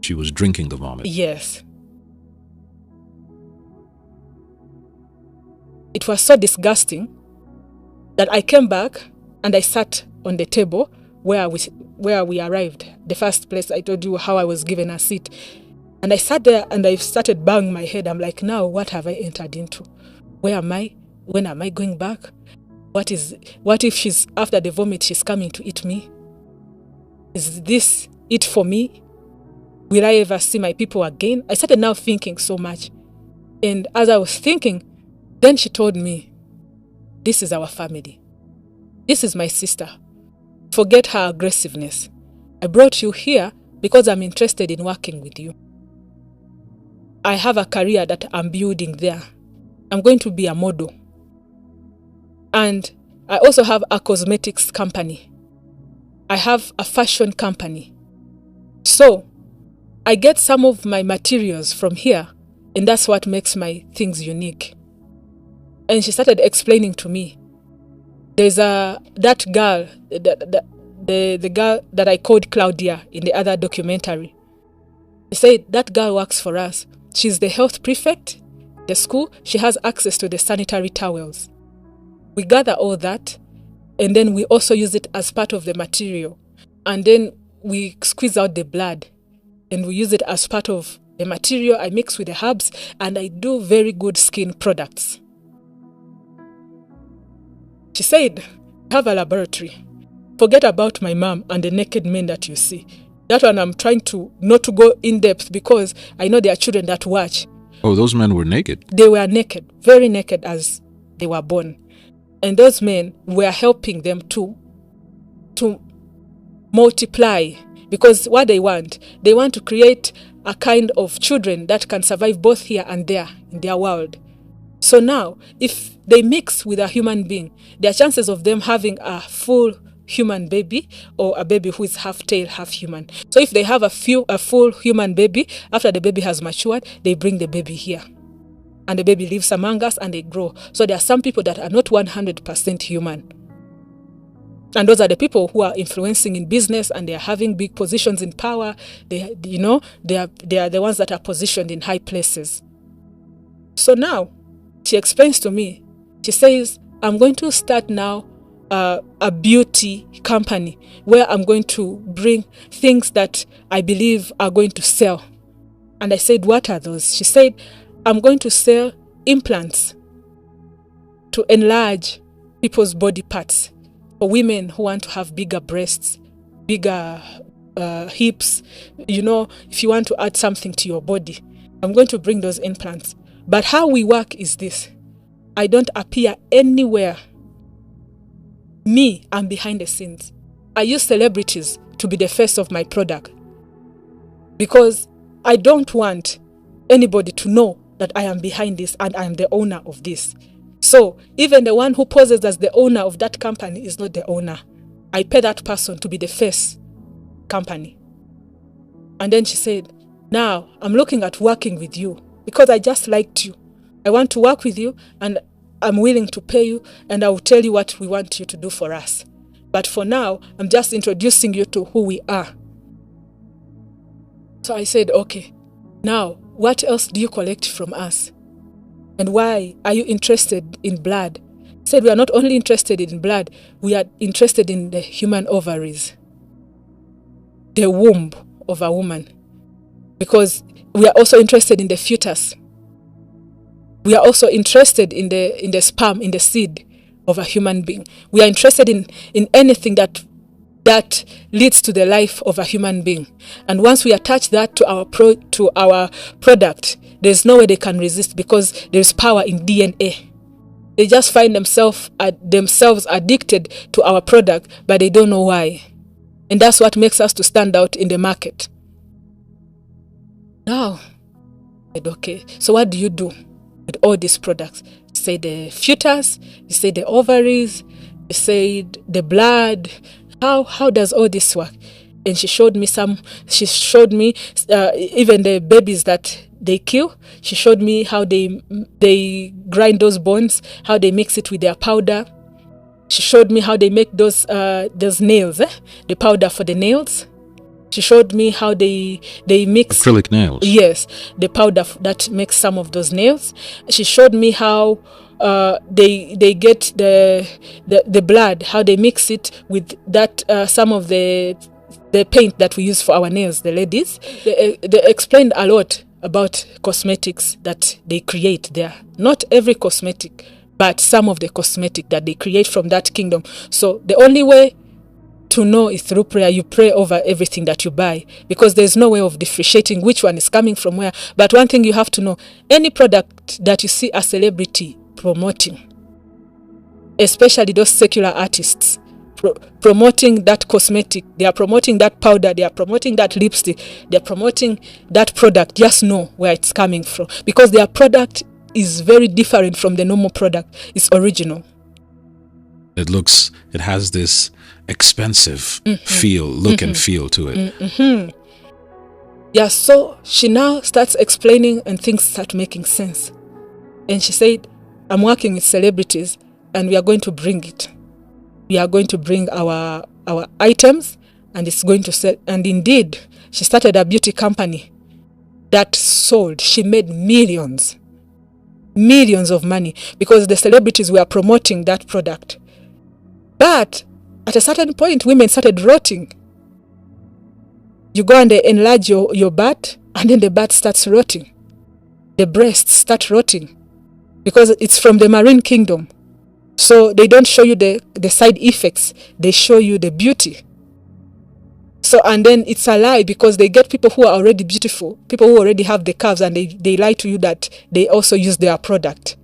C: She was drinking the vomit.
D: Yes. It was so disgusting that I came back and I sat on the table where we arrived. The first place I told you how I was given a seat. And I sat there and I started banging my head. I'm like, now what have I entered into? Where am I? When am I going back? What if she's, after the vomit, she's coming to eat me? Is this it for me? Will I ever see my people again? I started now thinking so much. And as I was thinking, then she told me, this is our family. This is my sister. Forget her aggressiveness. I brought you here because I'm interested in working with you. I have a career that I'm building there. I'm going to be a model. And I also have a cosmetics company. I have a fashion company. So I get some of my materials from here, and that's what makes my things unique. And she started explaining to me. There's that girl, the girl that I called Claudia in the other documentary. She said that girl works for us. She's the health prefect, the school. She has access to the sanitary towels. We gather all that, and then we also use it as part of the material. And then we squeeze out the blood, and we use it as part of the material. I mix with the herbs, and I do very good skin products. She said, I have a laboratory. Forget about my mom and the naked men that you see. That one I'm trying to not to go in depth because I know there are children that watch.
C: Oh, those men were naked?
D: They were naked, very naked as they were born. And those men were helping them to multiply, because what they want to create a kind of children that can survive both here and there in their world. So now, if they mix with a human being, there are chances of them having a full human baby or a baby who is half tail, half human. So if they have a full human baby, after the baby has matured, they bring the baby here. And the baby lives among us and they grow. So there are some people that are not 100% human. And those are the people who are influencing in business and they are having big positions in power. They are the ones that are positioned in high places. So now, she explains to me, she says, I'm going to start now a beauty company where I'm going to bring things that I believe are going to sell. And I said, what are those? She said, I'm going to sell implants to enlarge people's body parts. For women who want to have bigger breasts, bigger hips, if you want to add something to your body, I'm going to bring those implants. But how we work is this. I don't appear anywhere. Me, I'm behind the scenes. I use celebrities to be the face of my product because I don't want anybody to know that I am behind this and I am the owner of this. So even the one who poses as the owner of that company is not the owner. I pay that person to be the face company. And then she said, now I'm looking at working with you because I just liked you. I want to work with you and I'm willing to pay you and I will tell you what we want you to do for us. But for now, I'm just introducing you to who we are. So I said, okay, now what else do you collect from us? And why are you interested in blood? He said, we are not only interested in blood, we are interested in the human ovaries, the womb of a woman, because we are also interested in the fetus. We are also interested in the sperm, in the seed of a human being. We are interested in anything that leads to the life of a human being. And once we attach that to our product, there's no way they can resist because there's power in DNA. They just find themselves addicted to our product, but they don't know why. And that's what makes us to stand out in the market. Now, I said, okay, so what do you do with all these products? You say the fetus, you say the ovaries, you say the blood. How does all this work? And she showed me even the babies that they kill. She showed me how they grind those bones, how they mix it with their powder. She showed me how they make those nails, the powder for the nails. She showed me how they mix
C: acrylic nails.
D: Yes, the powder that makes some of those nails. She showed me how they get the blood, how they mix it with that some of the paint that we use for our nails, the ladies. They explained a lot about cosmetics that they create there. Not every cosmetic, but some of the cosmetic that they create from that kingdom. So the only way to know is through prayer. You pray over everything that you buy because there's no way of differentiating which one is coming from where. But one thing you have to know, any product that you see a celebrity promoting, especially those secular artists, promoting that cosmetic, they are promoting that powder, they are promoting that lipstick, they are promoting that product, just know where it's coming from because their product is very different from the normal product. It's original.
C: It has this expensive look and feel to it.
D: Yeah, so she now starts explaining and things start making sense. And she said, I'm working with celebrities and we are going to bring it. We are going to bring our items and it's going to sell. And indeed, she started a beauty company that sold. She made millions of money because the celebrities were promoting that product. But at a certain point, women started rotting. You go and they enlarge your butt, and then the butt starts rotting. The breasts start rotting because it's from the marine kingdom. So they don't show you the side effects. They show you the beauty. So, and then it's a lie because they get people who are already beautiful, people who already have the curves, and they lie to you that they also use their product.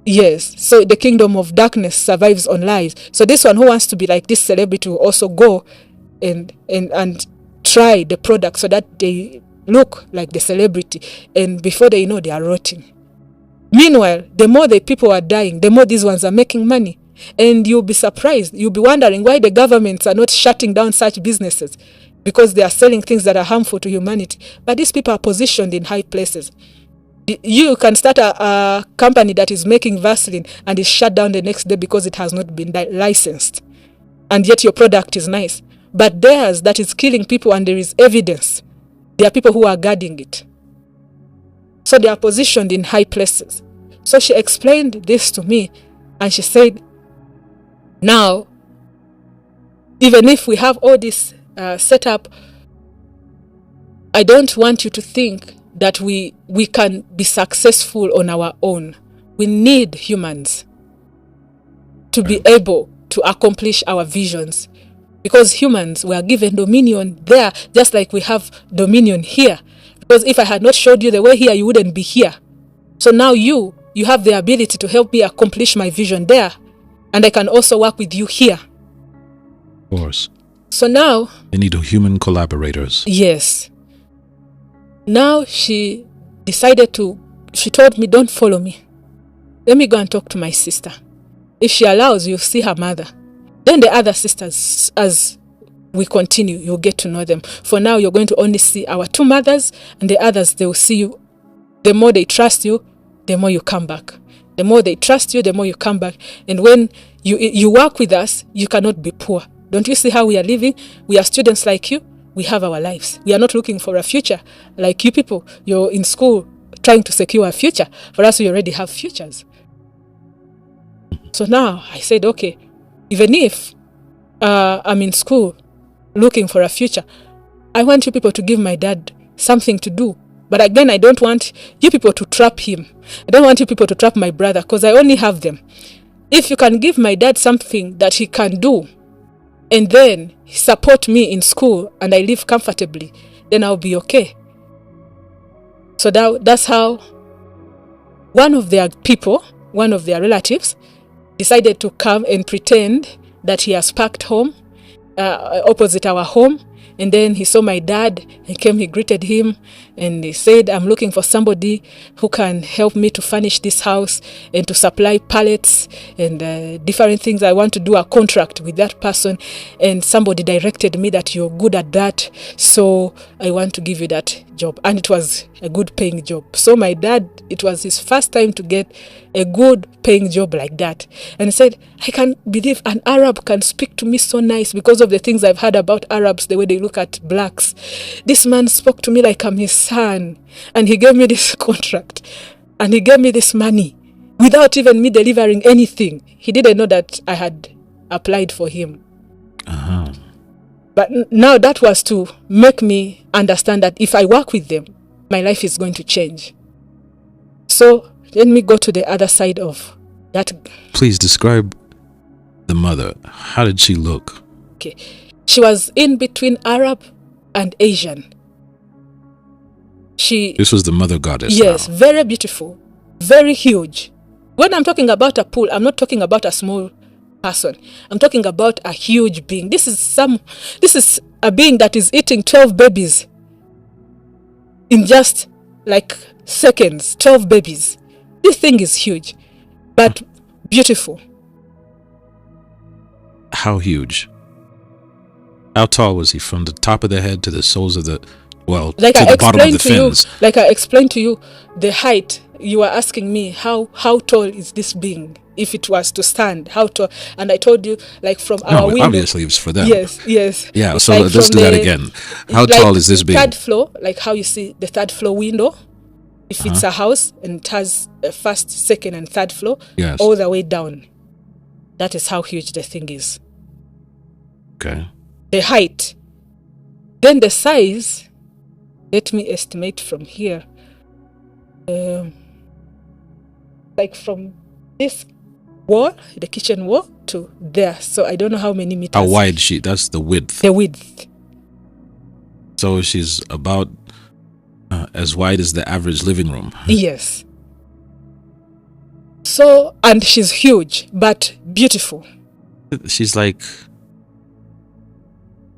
D: Yes, so the kingdom of darkness survives on lies. So this one who wants to be like this celebrity will also go and try the product so that they look like the celebrity. And before they know, they are rotting. Meanwhile, the more the people are dying, the more these ones are making money. And you'll be surprised. You'll be wondering why the governments are not shutting down such businesses because they are selling things that are harmful to humanity. But these people are positioned in high places. You can start a company that is making Vaseline and is shut down the next day because it has not been licensed. And yet your product is nice. But theirs that is killing people and there is evidence. There are people who are guarding it. So they are positioned in high places. So she explained this to me and she said, now, even if we have all this set up, I don't want you to think that we can be successful on our own. We need humans to be able to accomplish our visions. Because humans were given dominion there, just like we have dominion here. Because if I had not showed you the way here, you wouldn't be here. So now you have the ability to help me accomplish my vision there. And I can also work with you here.
C: Of course.
D: So now...
C: They need human collaborators.
D: Yes. Now she told me, don't follow me. Let me go and talk to my sister. If she allows, you'll see her mother. Then the other sisters, as we continue, you'll get to know them. For now, you're going to only see our two mothers, and the others, they will see you. The more they trust you, the more you come back. The more they trust you, the more you come back. And when you work with us, you cannot be poor. Don't you see how we are living? We are students like you. We have our lives. We are not looking for a future like you people. You're in school trying to secure a future. For us, we already have futures. So now I said, okay, even if I'm in school looking for a future, I want you people to give my dad something to do. But again, I don't want you people to trap him. I don't want you people to trap my brother, because I only have them. If you can give my dad something that he can do, and then support me in school, and I live comfortably, then I'll be okay. So that's how one of their people, one of their relatives, decided to come and pretend that he has parked home opposite our home. And then he saw my dad and came, he greeted him, and he said, I'm looking for somebody who can help me to furnish this house and to supply pallets and different things. I want to do a contract with that person, and somebody directed me that you're good at that, so I want to give you that job. And it was a good paying job. So my dad, it was his first time to get a good paying job like that. And he said, I can't believe an Arab can speak to me so nice, because of the things I've heard about Arabs, the way they look at blacks. This man spoke to me like I'm his son, and he gave me this contract, and he gave me this money without even me delivering anything. He didn't know that I had applied for him. But now that was to make me understand that if I work with them, my life is going to change. So let me go to the other side of that.
C: Please describe the mother. How did she look?
D: Okay. She was in between Arab and Asian.
C: This was the mother goddess.
D: Yes,
C: now.
D: very beautiful, very huge. When I'm talking about a pool, I'm not talking about a small person. I'm talking about a huge being. This is a being that is eating 12 babies in just like seconds. 12 babies. This thing is huge, but beautiful.
C: How huge? How tall was he, from the top of the head to the soles of the, well,
D: like
C: to
D: I
C: the bottom of the fins?
D: Like I explained to you, the height. You were asking me how tall is this being? If it was to stand, how tall? And I told you, like from our window.
C: Obviously it was for them.
D: Yes.
C: Yeah,
D: It's
C: so
D: like
C: let's do that again. How tall is this being?
D: Third floor, like how you see the third floor window. If it's a house and it has a first, second, and third floor,
C: yes,
D: all the way down. That is how huge the thing is.
C: Okay.
D: The height. Then the size, let me estimate from here. Like from this wall, the kitchen wall, to there. So I don't know how many meters.
C: How wide that's the width.
D: The width.
C: So she's about as wide as the average living room.
D: Yes. So, and she's huge, but beautiful.
C: She's like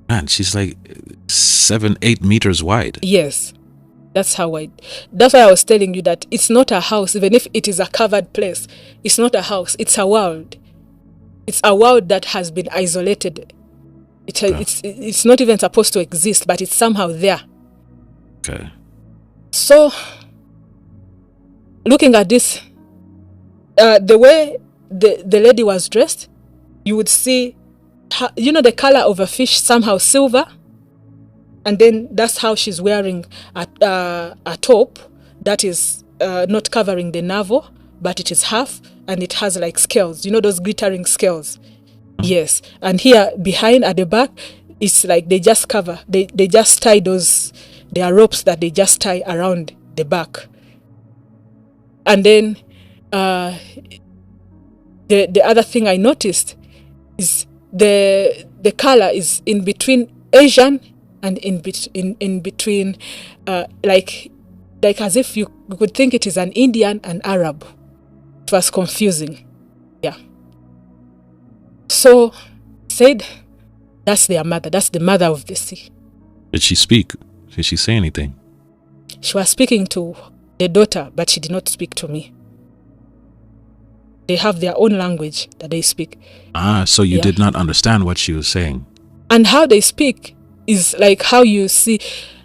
C: 7-8 meters wide.
D: Yes. That's how wide. That's why I was telling you that it's not a house, even if it is a covered place. It's not a house. It's a world. It's a world that has been isolated. It's not even supposed to exist, but it's somehow there.
C: Okay.
D: So, looking at this, the way the lady was dressed, you would see, the color of a fish, somehow silver. And then that's how she's wearing a top that is not covering the navel, but it is half, and it has like scales. You know those glittering scales? Yes. And here behind at the back, it's like they just cover. They just tie those. There are ropes that they just tie around the back. And then the other thing I noticed is the color is in between Asian and in between, like as if you could think it is an Indian and Arab. It was confusing. Yeah. So, said, that's their mother. That's the mother of the sea.
C: Did she speak? Did she say anything?
D: She was speaking to the daughter, but she did not speak to me. They have their own language that they speak.
C: So you
D: Yeah.
C: did not understand what she was saying.
D: And how they speak is like how you see.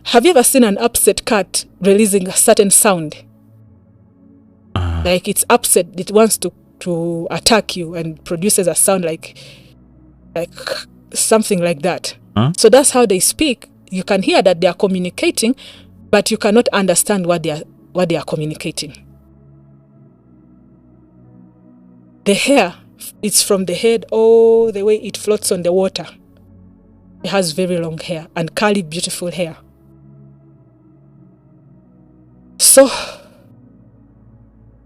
D: Have you ever seen an upset cat releasing a certain sound? Like it's upset, it wants to attack you and produces a sound like something like that.
C: Huh?
D: So that's how they speak. You can hear that they are communicating, but you cannot understand what they are communicating. The hair, it's from the head all the way it floats on the water. It has very long hair and curly, beautiful hair. So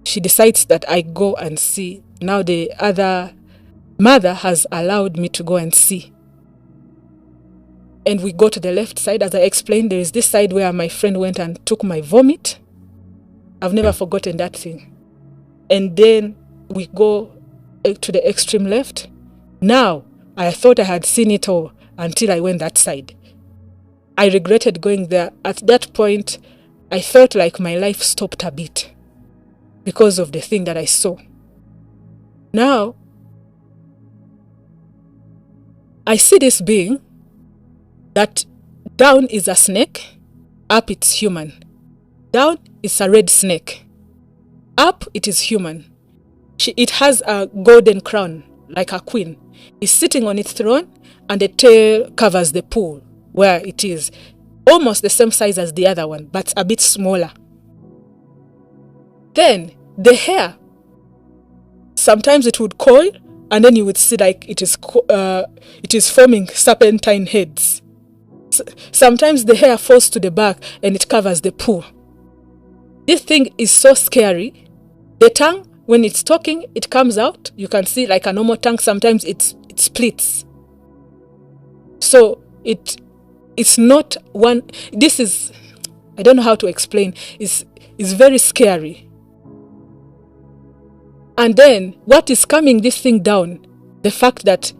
D: she decides that I go and see. Now the other mother has allowed me to go and see. And we go to the left side. As I explained, there is this side where my friend went and took my vomit. I've never forgotten that thing. And then we go to the extreme left. Now, I thought I had seen it all until I went that side. I regretted going there. At that point, I felt like my life stopped a bit because of the thing that I saw. Now, I see this being that down is a snake, up it's human. Down is a red snake. Up it is human. It has a golden crown, like a queen. It's sitting on its throne, and the tail covers the pool where it is. Almost the same size as the other one, but a bit smaller. Then, the hair, sometimes it would coil, and then you would see like it is forming serpentine heads. Sometimes the hair falls to the back, and it covers the pool. This thing is so scary. The tongue, when it's talking, it comes out. You can see like a normal tongue. Sometimes it splits. So it's not one. This is, I don't know how to explain. It's very scary. And then what is calming this thing down? The fact that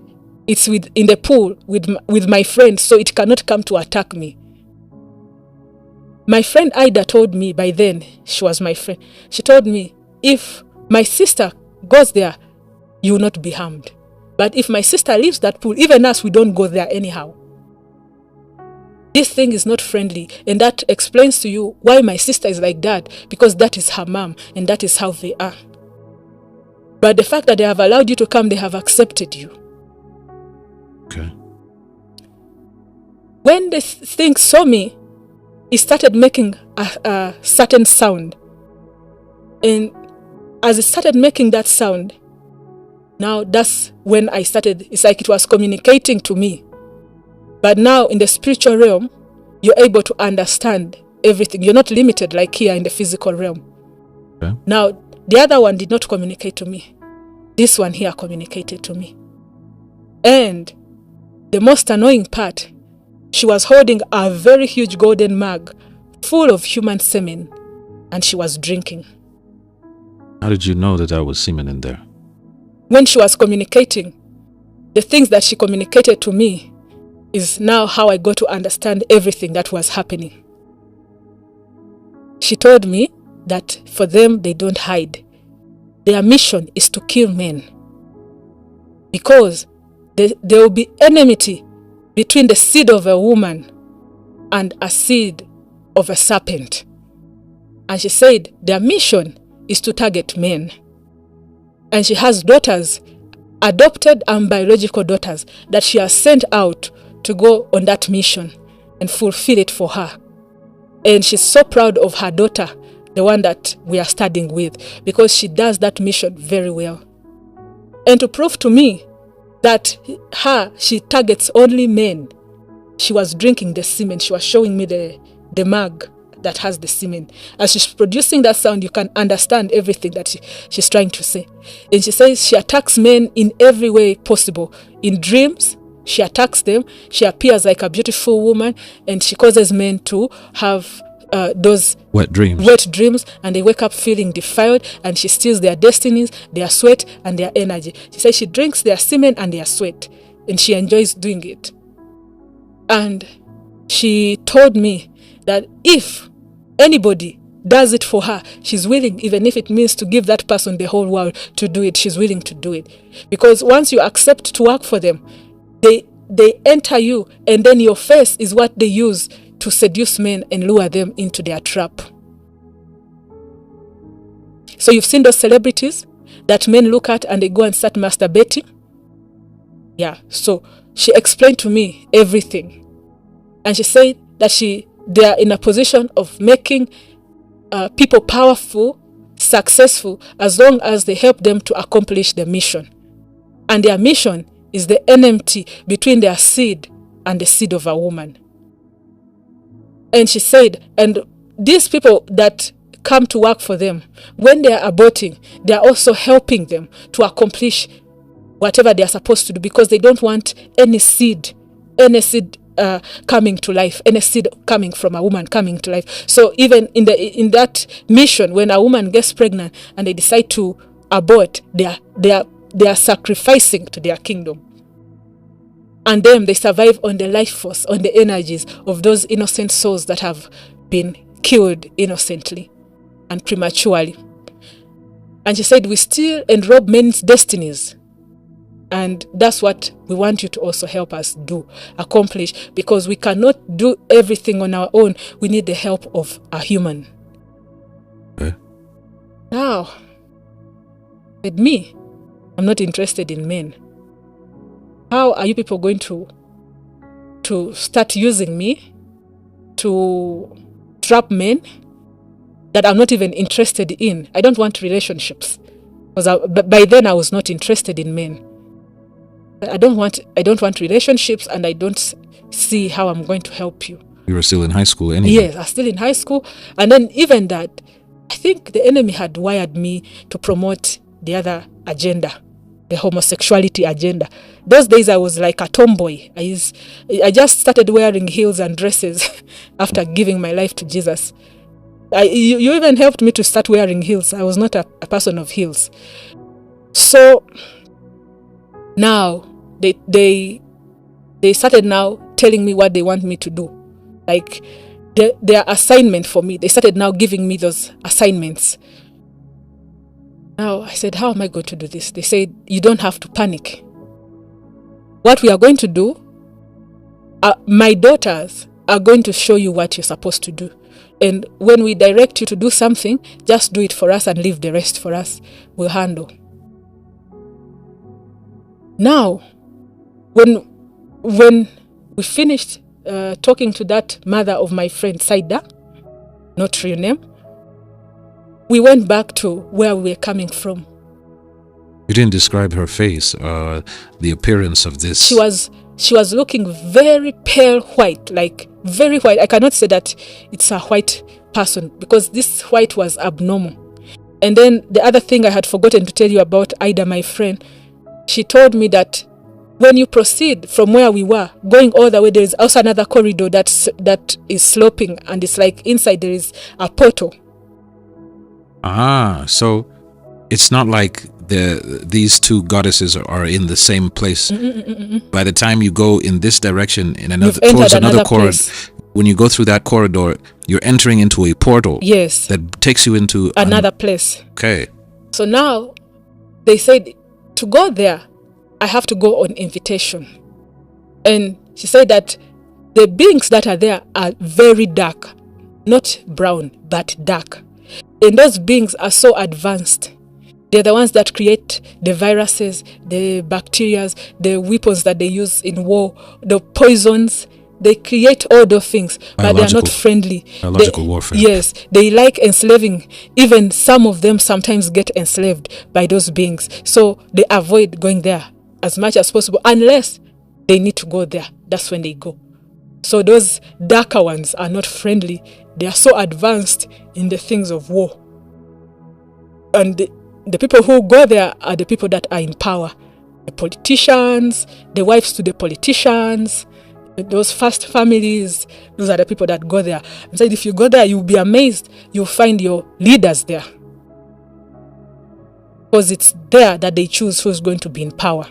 D: it's in the pool with my friend, so it cannot come to attack me. My friend Ida told me, by then she was my friend. She told me, if my sister goes there, you will not be harmed. But if my sister leaves that pool, even us, we don't go there anyhow. This thing is not friendly, and that explains to you why my sister is like that, because that is her mom, and that is how they are. But the fact that they have allowed you to come, they have accepted you.
C: Okay.
D: When this thing saw me, it started making a certain sound. And as it started making that sound, now that's when I started, it's like it was communicating to me. But now in the spiritual realm, you're able to understand everything. You're not limited like here in the physical realm.
C: Okay.
D: Now, the other one did not communicate to me. This one here communicated to me. And the most annoying part, she was holding a very huge golden mug full of human semen, and she was drinking.
C: How did you know that there was semen in there?
D: When she was communicating, the things that she communicated to me is now how I got to understand everything that was happening. She told me that for them, they don't hide. Their mission is to kill men. Because there will be enmity between the seed of a woman and a seed of a serpent. And she said their mission is to target men. And she has daughters, adopted and biological daughters, that she has sent out to go on that mission and fulfill it for her. And she's so proud of her daughter, the one that we are studying with, because she does that mission very well. And to prove to me that she targets only men, she was drinking the semen. She was showing me the mug that has the semen. As she's producing that sound, you can understand everything that she's trying to say. And she says she attacks men in every way possible. In dreams, she attacks them. She appears like a beautiful woman, and she causes men to have those
C: wet dreams,
D: and they wake up feeling defiled, and she steals their destinies, their sweat, and their energy. She says she drinks their semen and their sweat, and she enjoys doing it. And she told me that if anybody does it for her, she's willing, even if it means to give that person the whole world to do it, she's willing to do it. Because once you accept to work for them, they enter you, and then your face is what they use to seduce men and lure them into their trap. So you've seen those celebrities that men look at and they go and start masturbating. Yeah, so she explained to me everything. And she said that they are in a position of making people powerful, successful, as long as they help them to accomplish their mission. And their mission is the enmity between their seed and the seed of a woman. And she said, and these people that come to work for them, when they are aborting, they are also helping them to accomplish whatever they are supposed to do, because they don't want any seed coming to life, any seed coming from a woman coming to life. So even in that mission, when a woman gets pregnant and they decide to abort, they are sacrificing to their kingdom. And then they survive on the life force, on the energies of those innocent souls that have been killed innocently and prematurely. And she said, we still enrobe men's destinies. And that's what we want you to also help us do, accomplish, because we cannot do everything on our own. We need the help of a human. Now, with me, I'm not interested in men. How are you people going to start using me to trap men that I'm not even interested in? I don't want relationships, because by then I was not interested in men. I don't want relationships, and I don't see how I'm going to help you.
C: You were still in high school anyway.
D: Yes, I was still in high school. And then even that, I think the enemy had wired me to promote the other agenda, the homosexuality agenda. Those days I was like a tomboy. I just started wearing heels and dresses after giving my life to Jesus. You even helped me to start wearing heels. I was not a person of heels. So now they started now telling me what they want me to do. Like their assignment for me. They started now giving me those assignments. Now I said, how am I going to do this? They said, you don't have to panic. What we are going to do, my daughters are going to show you what you're supposed to do. And when we direct you to do something, just do it for us and leave the rest for us. We'll handle. Now, when we finished talking to that mother of my friend Saida, not real name, we went back to where we were coming from.
C: You didn't describe her face, the appearance of this.
D: She was looking very pale white, like very white. I cannot say that it's a white person, because this white was abnormal. And then the other thing I had forgotten to tell you about Ida, my friend, she told me that when you proceed from where we were, going all the way, there is also another corridor that is sloping, and it's like inside there is a portal.
C: Ah, so it's not like these two goddesses are in the same place. By the time you go in this direction, in towards another corridor, when you go through that corridor, you're entering into a portal.
D: Yes.
C: That takes you into
D: another place.
C: Okay.
D: So now they said to go there, I have to go on invitation. And she said that the beings that are there are very dark, not brown, but dark. And those beings are so advanced. They're the ones that create the viruses, the bacteria, the weapons that they use in war, the poisons. They create all those things, but they are not friendly.
C: Biological warfare.
D: Yes, they like enslaving. Even some of them sometimes get enslaved by those beings. So they avoid going there as much as possible, unless they need to go there. That's when they go. So those darker ones are not friendly. They are so advanced in the things of war. And the people who go there are the people that are in power. The politicians, the wives to the politicians, those first families, those are the people that go there. And so if you go there, you'll be amazed. You'll find your leaders there. Because it's there that they choose who's going to be in power.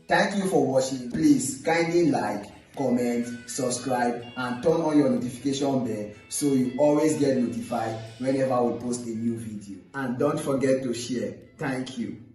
E: Thank you for watching. Please kindly like, comment, subscribe, and turn on your notification bell so you always get notified whenever we post a new video. And don't forget to share. Thank you.